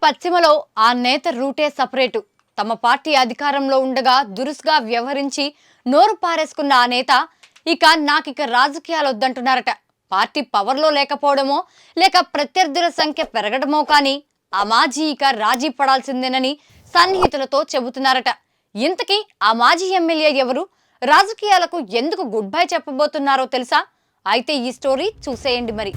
పశ్చిమలో ఆ నేత రూటే సపరేటు. తమ పార్టీ అధికారంలో ఉండగా దురుసుగా వ్యవహరించి నోరు పారేసుకున్న ఆ నేత నాకిక రాజకీయాలు వద్దంటున్నారట. పార్టీ పవర్లో లేకపోవడమో లేక ప్రత్యర్థుల సంఖ్య పెరగడమో కానీ ఆ మాజీ రాజీ పడాల్సిందేనని సన్నిహితులతో చెబుతున్నారట. ఇంతకీ ఆ మాజీ ఎమ్మెల్యే ఎవరు? రాజకీయాలకు ఎందుకు గుడ్ బై చెప్పబోతున్నారో తెలుసా? అయితే ఈ స్టోరీ చూసేయండి మరి.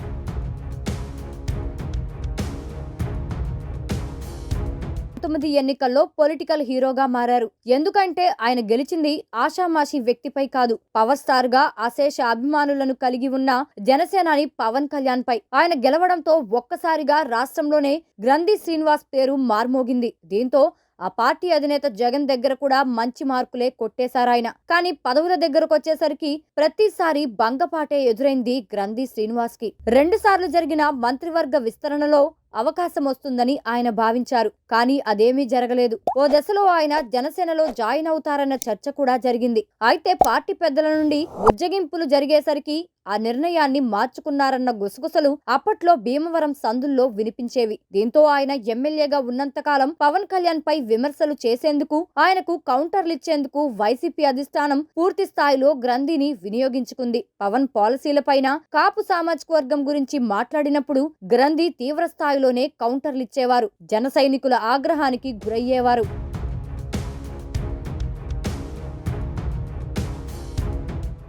19 ఎన్నికల్లో పొలిటికల్ హీరోగా మారారు. ఎందుకంటే ఆయన గెలిచింది ఆషామాషి వ్యక్తిపై కాదు, పవర్ స్టార్ గా అశేష అభిమానులను కలిగి ఉన్న జనసేనాని పవన్ కళ్యాణ్ పై. ఆయన గెలవడంతో ఒక్కసారిగా రాష్ట్రంలోనే గ్రంథి శ్రీనివాస్ పేరు మార్మోగింది. దీంతో ఆ పార్టీ అధినేత జగన్ దగ్గర కూడా మంచి మార్కులే కొట్టేశారాయన. కానీ పదవుల దగ్గరకు వచ్చేసరికి ప్రతిసారి భంగపాటే ఎదురైంది గ్రంథి శ్రీనివాస్ కి. 2 సార్లు జరిగిన మంత్రివర్గ విస్తరణలో అవకాశం వస్తుందని ఆయన భావించారు. కానీ అదేమీ జరగలేదు. ఓ దశలో ఆయన జనసేనలో జాయిన్ అవుతారన్న చర్చ కూడా జరిగింది. అయితే పార్టీ పెద్దల నుండి ఉజ్జగింపులు జరిగేసరికి ఆ నిర్ణయాన్ని మార్చుకున్నారన్న గుసగుసలు అప్పట్లో భీమవరం సందుల్లో వినిపించేవి. దీంతో ఆయన ఎమ్మెల్యేగా ఉన్నంతకాలం పవన్ కళ్యాణ్ పై విమర్శలు చేసేందుకు, ఆయనకు కౌంటర్లిచ్చేందుకు వైసీపీ అధిష్టానం పూర్తి స్థాయిలో గ్రంథిని వినియోగించుకుంది. పవన్ పాలసీలపైన, కాపు సామాజిక వర్గం గురించి మాట్లాడినప్పుడు గ్రంథి తీవ్ర స్థాయిలోనే కౌంటర్లిచ్చేవారు. జన సైనికుల ఆగ్రహానికి గురయ్యేవారు.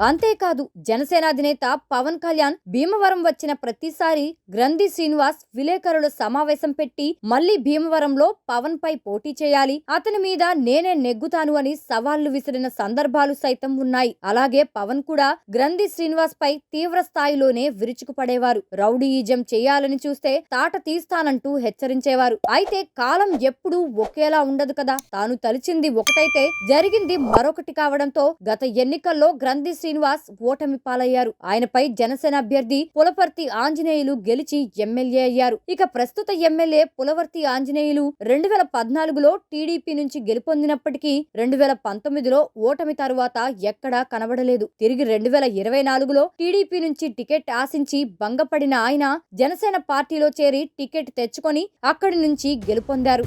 అంతేకాదు, జనసేన అధినేత పవన్ కళ్యాణ్ భీమవరం వచ్చిన ప్రతిసారి గ్రంథి శ్రీనివాస్ విలేకరుల సమావేశం పెట్టి మళ్లీ భీమవరంలో పవన్ పై పోటీ చేయాలి, అతని మీద నేనే నెగ్గుతాను అని సవాళ్లు విసిరిన సందర్భాలు సైతం ఉన్నాయి. అలాగే పవన్ కూడా గ్రంథి శ్రీనివాస్ పై తీవ్ర స్థాయిలోనే విరుచుకుపడేవారు. రౌడీయిజం చేయాలని చూస్తే తాట తీస్తానంటూ హెచ్చరించేవారు. అయితే కాలం ఎప్పుడూ ఒకేలా ఉండదు కదా. తాను తలిచింది ఒకటైతే జరిగింది మరొకటి కావడంతో గత ఎన్నికల్లో గ్రంథి శ్రీనివాస్ ఓటమి పాలయ్యారు. ఆయనపై జనసేన అభ్యర్థి పులపర్తి ఆంజనేయులు గెలిచి ఎమ్మెల్యే అయ్యారు. ఇక ప్రస్తుత ఎమ్మెల్యే పులపర్తి ఆంజనేయులు 2014లో టీడీపీ నుంచి గెలుపొందినప్పటికీ 2019లో ఓటమి తరువాత ఎక్కడా కనబడలేదు. తిరిగి 2024లో టీడీపీ నుంచి టికెట్ ఆశించి భంగపడిన ఆయన జనసేన పార్టీలో చేరి టికెట్ తెచ్చుకొని అక్కడి నుంచి గెలుపొందారు.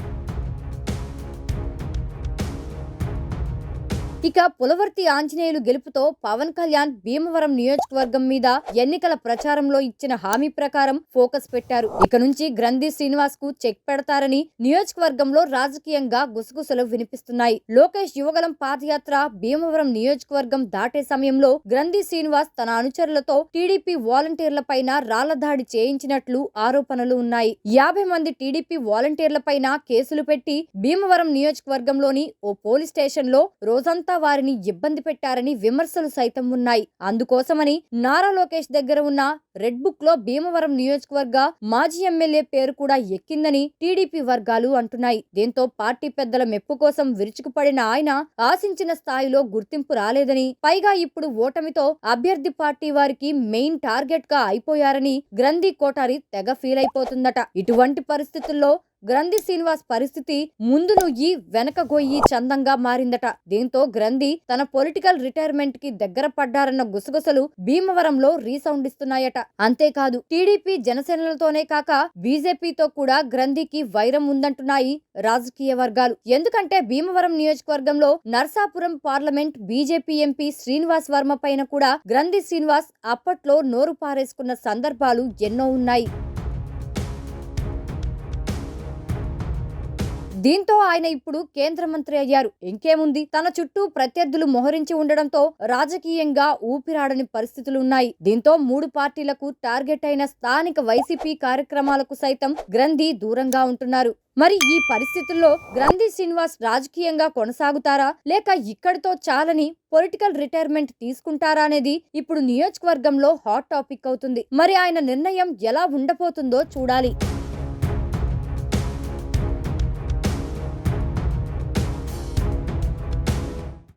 ఇక పులపర్తి ఆంజనేయులు గెలుపుతో పవన్ కళ్యాణ్ భీమవరం నియోజకవర్గం మీద ఎన్నికల ప్రచారంలో ఇచ్చిన హామీ ప్రకారం ఫోకస్ పెట్టారు. ఇక నుంచి గ్రంథి శ్రీనివాస్ కు చెక్ పెడతారని నియోజకవర్గంలో రాజకీయంగా గుసగుసలు వినిపిస్తున్నాయి. లోకేష్ యువగలం పాదయాత్ర భీమవరం నియోజకవర్గం దాటే సమయంలో గ్రంథి శ్రీనివాస్ తన అనుచరులతో టీడీపీ వాలంటీర్ల పైన రాళ్ల దాడి చేయించినట్లు ఆరోపణలు ఉన్నాయి. 50 మంది టీడీపీ వాలంటీర్ల పైన కేసులు పెట్టి భీమవరం నియోజకవర్గంలోని ఓ పోలీస్ స్టేషన్ లో రోజంతా వారిని ఇబ్బంది పెట్టారని విమర్శలు సైతం ఉన్నాయి. అందుకోసమని నారా లోకేష్ దగ్గర ఉన్న రెడ్ బుక్ లో భీమవరం నియోజకవర్గ మాజీ ఎమ్మెల్యే పేరు కూడా ఎక్కిందని టీడీపీ వర్గాలు అంటున్నాయి. దీంతో పార్టీ పెద్దల మెప్పు కోసం విరుచుకుపడిన ఆయన ఆశించిన స్థాయిలో గుర్తింపు రాలేదని, పైగా ఇప్పుడు ఓటమితో అభ్యర్థి పార్టీ వారికి మెయిన్ టార్గెట్ గా అయిపోయారని గ్రంథి కోటారి తెగ ఫీల్ అయిపోతుందట. ఇటువంటి పరిస్థితుల్లో గ్రంథి శ్రీనివాస్ పరిస్థితి ముందు నుయ్యి వెనక గొయ్యి చందంగా మారిందట. దీంతో గ్రంథి తన పొలిటికల్ రిటైర్మెంట్ కి దగ్గర పడ్డారన్న గుసగుసలు భీమవరంలో రీసౌండ్ ఇస్తున్నాయట. అంతేకాదు, టీడీపీ జనసేనలతోనే కాక బీజేపీతో కూడా గ్రంథికి వైరం ఉందంటున్నాయి రాజకీయ వర్గాలు. ఎందుకంటే భీమవరం నియోజకవర్గంలో Narsapuram parliament BJP MP Srinivas Varma పైన కూడా గ్రంథి శ్రీనివాస్ అప్పట్లో నోరు పారేసుకున్న సందర్భాలు ఎన్నో ఉన్నాయి. దీంతో ఆయన ఇప్పుడు కేంద్ర మంత్రి అయ్యారు. ఇంకేముంది, తన చుట్టూ ప్రత్యర్థులు మొహరించి ఉండడంతో రాజకీయంగా ఊపిరాడని పరిస్థితులు ఉన్నాయి. దీంతో 3 పార్టీలకు టార్గెట్ అయిన స్థానిక వైసీపీ కార్యక్రమాలకు సైతం గ్రంథి దూరంగా ఉంటున్నారు. మరి ఈ పరిస్థితుల్లో గ్రంథి శ్రీనివాస్ రాజకీయంగా కొనసాగుతారా, లేక ఇక్కడితో చాలని పొలిటికల్ రిటైర్మెంట్ తీసుకుంటారా అనేది ఇప్పుడు నియోజకవర్గంలో హాట్ టాపిక్ అవుతుంది. మరి ఆయన నిర్ణయం ఎలా ఉండబోతుందో చూడాలి.